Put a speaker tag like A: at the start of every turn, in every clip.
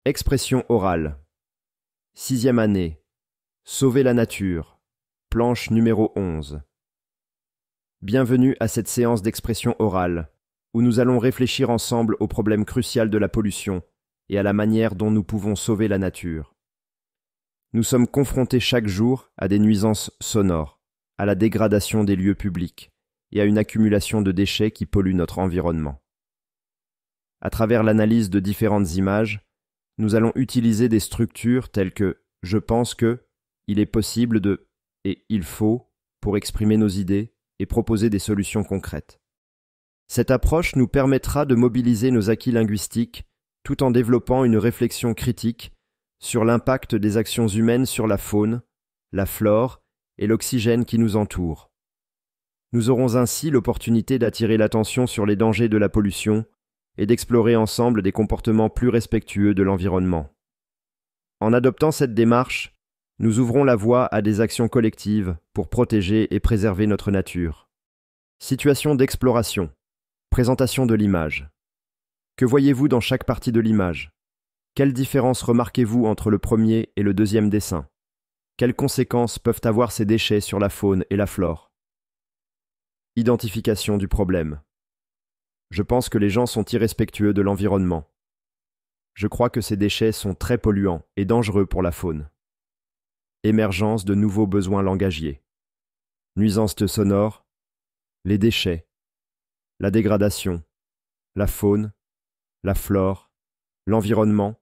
A: Expression orale. 6e année. Sauver la nature. Planche numéro 11. Bienvenue à cette séance d'expression orale, où nous allons réfléchir ensemble au problème crucial de la pollution et à la manière dont nous pouvons sauver la nature. Nous sommes confrontés chaque jour à des nuisances sonores, à la dégradation des lieux publics et à une accumulation de déchets qui polluent notre environnement. À travers l'analyse de différentes images, nous allons utiliser des structures telles que « je pense que »,« il est possible de » et « il faut » pour exprimer nos idées et proposer des solutions concrètes. Cette approche nous permettra de mobiliser nos acquis linguistiques tout en développant une réflexion critique sur l'impact des actions humaines sur la faune, la flore et l'oxygène qui nous entoure. Nous aurons ainsi l'opportunité d'attirer l'attention sur les dangers de la pollution et d'explorer ensemble des comportements plus respectueux de l'environnement. En adoptant cette démarche, nous ouvrons la voie à des actions collectives pour protéger et préserver notre nature. Situation d'exploration. Présentation de l'image. Que voyez-vous dans chaque partie de l'image? Quelles différences remarquez-vous entre le premier et le deuxième dessin? Quelles conséquences peuvent avoir ces déchets sur la faune et la flore? Identification du problème. Je pense que les gens sont irrespectueux de l'environnement. Je crois que ces déchets sont très polluants et dangereux pour la faune. Émergence de nouveaux besoins langagiers. Nuisances sonores, les déchets, la dégradation, la faune, la flore, l'environnement,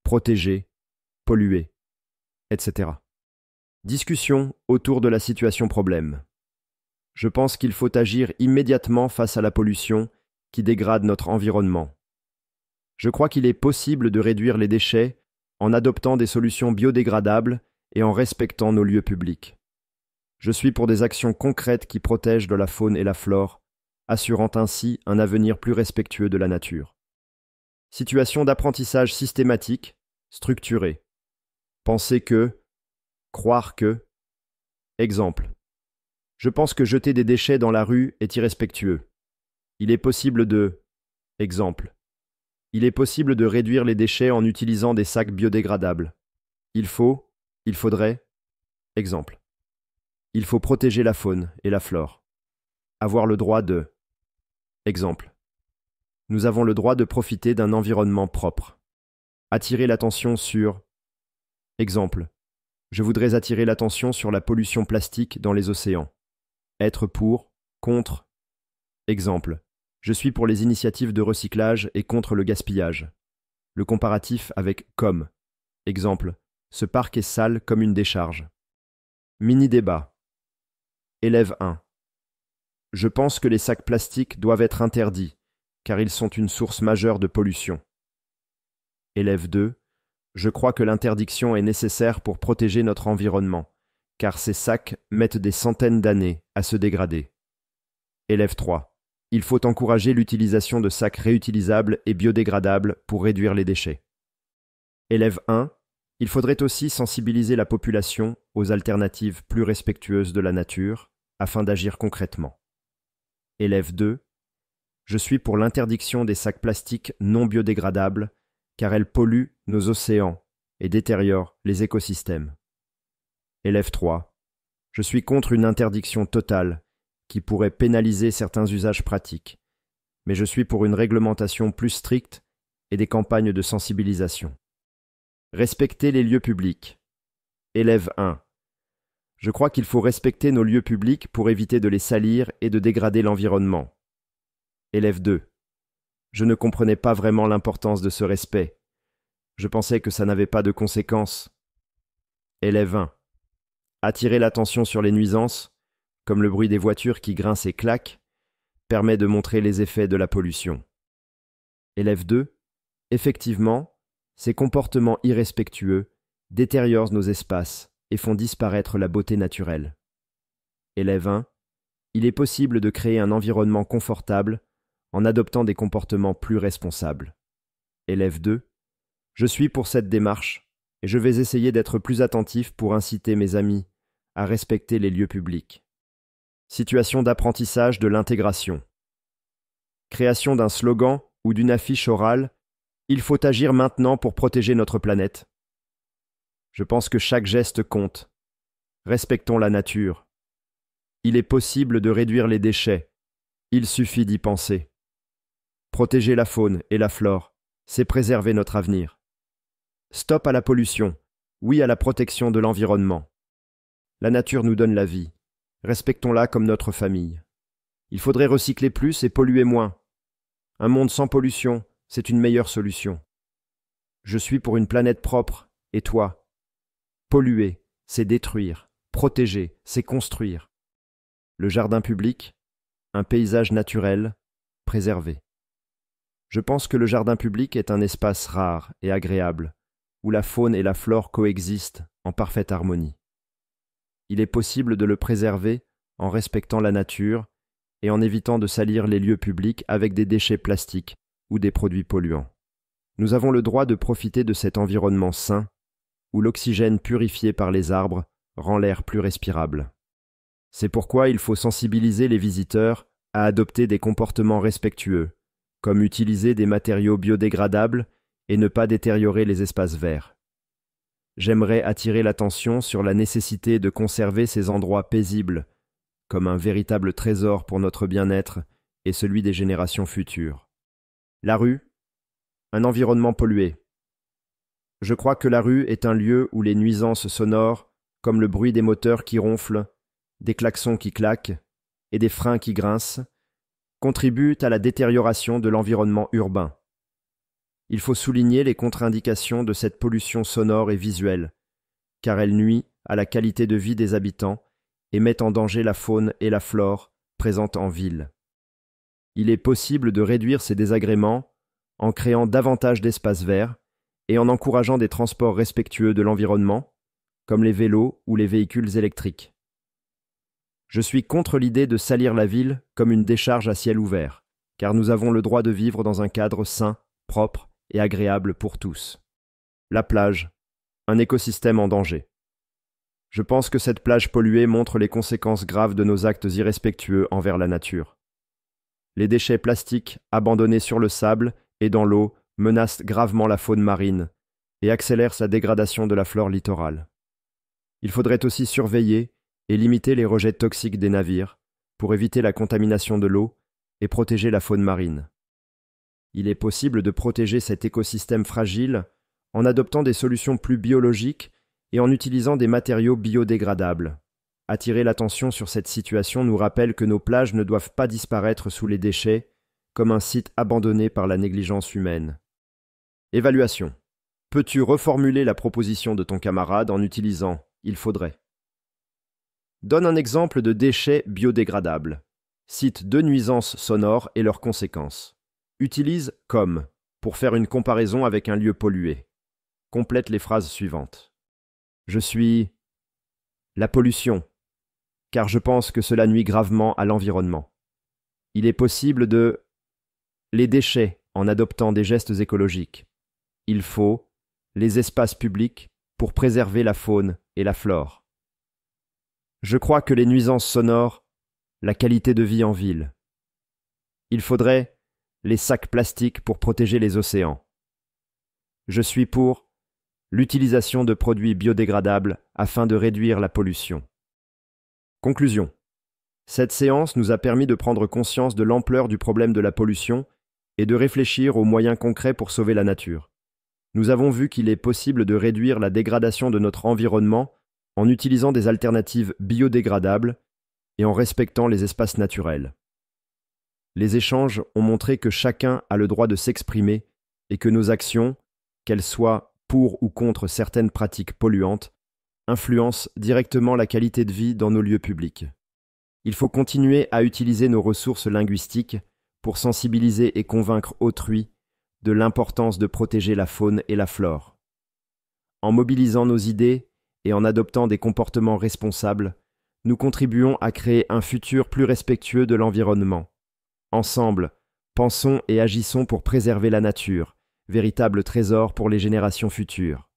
A: protégé, pollué, etc. Discussion autour de la situation problème. Je pense qu'il faut agir immédiatement face à la pollution qui dégrade notre environnement. Je crois qu'il est possible de réduire les déchets en adoptant des solutions biodégradables et en respectant nos lieux publics. Je suis pour des actions concrètes qui protègent de la faune et la flore, assurant ainsi un avenir plus respectueux de la nature. Situation d'apprentissage systématique, structurée. Penser que, croire que. Exemple. Je pense que jeter des déchets dans la rue est irrespectueux. Il est possible de... Exemple. Il est possible de réduire les déchets en utilisant des sacs biodégradables. Il faudrait... Exemple. Il faut protéger la faune et la flore. Avoir le droit de... Exemple. Nous avons le droit de profiter d'un environnement propre. Attirer l'attention sur... Exemple. Je voudrais attirer l'attention sur la pollution plastique dans les océans. Être pour, contre... Exemple. Je suis pour les initiatives de recyclage et contre le gaspillage. Le comparatif avec comme. Exemple. Ce parc est sale comme une décharge. Mini-débat. Élève 1. Je pense que les sacs plastiques doivent être interdits, car ils sont une source majeure de pollution. Élève 2. Je crois que l'interdiction est nécessaire pour protéger notre environnement, car ces sacs mettent des centaines d'années à se dégrader. Élève 3. Il faut encourager l'utilisation de sacs réutilisables et biodégradables pour réduire les déchets. Élève 1. Il faudrait aussi sensibiliser la population aux alternatives plus respectueuses de la nature afin d'agir concrètement. Élève 2. Je suis pour l'interdiction des sacs plastiques non biodégradables car elles polluent nos océans et détériorent les écosystèmes. Élève 3. Je suis contre une interdiction totale qui pourrait pénaliser certains usages pratiques, mais je suis pour une réglementation plus stricte et des campagnes de sensibilisation. Respecter les lieux publics. Élève 1. Je crois qu'il faut respecter nos lieux publics pour éviter de les salir et de dégrader l'environnement. Élève 2. Je ne comprenais pas vraiment l'importance de ce respect. Je pensais que ça n'avait pas de conséquences. Élève 1. Attirer l'attention sur les nuisances, comme le bruit des voitures qui grincent et claquent, permet de montrer les effets de la pollution. Élève 2. Effectivement, ces comportements irrespectueux détériorent nos espaces et font disparaître la beauté naturelle. Élève 1. Il est possible de créer un environnement confortable en adoptant des comportements plus responsables. Élève 2. Je suis pour cette démarche et je vais essayer d'être plus attentif pour inciter mes amis à respecter les lieux publics. Situation d'apprentissage de l'intégration. Création d'un slogan ou d'une affiche orale Il faut agir maintenant pour protéger notre planète. Je pense que chaque geste compte. Respectons la nature. Il est possible de réduire les déchets. Il suffit d'y penser. Protéger la faune et la flore, c'est préserver notre avenir. Stop à la pollution, oui à la protection de l'environnement. La nature nous donne la vie. Respectons-la comme notre famille. Il faudrait recycler plus et polluer moins. Un monde sans pollution, c'est une meilleure solution. Je suis pour une planète propre, et toi? Polluer, c'est détruire. Protéger, c'est construire. Le jardin public, un paysage naturel, préservé. Je pense que le jardin public est un espace rare et agréable, où la faune et la flore coexistent en parfaite harmonie. Il est possible de le préserver en respectant la nature et en évitant de salir les lieux publics avec des déchets plastiques ou des produits polluants. Nous avons le droit de profiter de cet environnement sain, où l'oxygène purifié par les arbres rend l'air plus respirable. C'est pourquoi il faut sensibiliser les visiteurs à adopter des comportements respectueux, comme utiliser des matériaux biodégradables et ne pas détériorer les espaces verts. J'aimerais attirer l'attention sur la nécessité de conserver ces endroits paisibles, comme un véritable trésor pour notre bien-être et celui des générations futures. La rue, un environnement pollué. Je crois que la rue est un lieu où les nuisances sonores, comme le bruit des moteurs qui ronflent, des klaxons qui claquent et des freins qui grincent, contribuent à la détérioration de l'environnement urbain. Il faut souligner les contre-indications de cette pollution sonore et visuelle, car elle nuit à la qualité de vie des habitants et met en danger la faune et la flore présentes en ville. Il est possible de réduire ces désagréments en créant davantage d'espaces verts et en encourageant des transports respectueux de l'environnement, comme les vélos ou les véhicules électriques. Je suis contre l'idée de salir la ville comme une décharge à ciel ouvert, car nous avons le droit de vivre dans un cadre sain, propre et agréable pour tous. La plage, un écosystème en danger. Je pense que cette plage polluée montre les conséquences graves de nos actes irrespectueux envers la nature. Les déchets plastiques abandonnés sur le sable et dans l'eau menacent gravement la faune marine et accélèrent sa dégradation de la flore littorale. Il faudrait aussi surveiller et limiter les rejets toxiques des navires pour éviter la contamination de l'eau et protéger la faune marine. Il est possible de protéger cet écosystème fragile en adoptant des solutions plus biologiques et en utilisant des matériaux biodégradables. Attirer l'attention sur cette situation nous rappelle que nos plages ne doivent pas disparaître sous les déchets, comme un site abandonné par la négligence humaine. Évaluation. Peux-tu reformuler la proposition de ton camarade en utilisant « il faudrait ». Donne un exemple de déchets biodégradables. Cite 2 nuisances sonores et leurs conséquences. Utilise « comme » pour faire une comparaison avec un lieu pollué. Complète les phrases suivantes. Je suis la pollution, car je pense que cela nuit gravement à l'environnement. Il est possible de les déchets en adoptant des gestes écologiques. Il faut les espaces publics pour préserver la faune et la flore. Je crois que les nuisances sonores, la qualité de vie en ville. Il faudrait les sacs plastiques pour protéger les océans. Je suis pour l'utilisation de produits biodégradables afin de réduire la pollution. Conclusion. Cette séance nous a permis de prendre conscience de l'ampleur du problème de la pollution et de réfléchir aux moyens concrets pour sauver la nature. Nous avons vu qu'il est possible de réduire la dégradation de notre environnement en utilisant des alternatives biodégradables et en respectant les espaces naturels. Les échanges ont montré que chacun a le droit de s'exprimer et que nos actions, qu'elles soient pour ou contre certaines pratiques polluantes, influencent directement la qualité de vie dans nos lieux publics. Il faut continuer à utiliser nos ressources linguistiques pour sensibiliser et convaincre autrui de l'importance de protéger la faune et la flore. En mobilisant nos idées et en adoptant des comportements responsables, nous contribuons à créer un futur plus respectueux de l'environnement. Ensemble, pensons et agissons pour préserver la nature, véritable trésor pour les générations futures.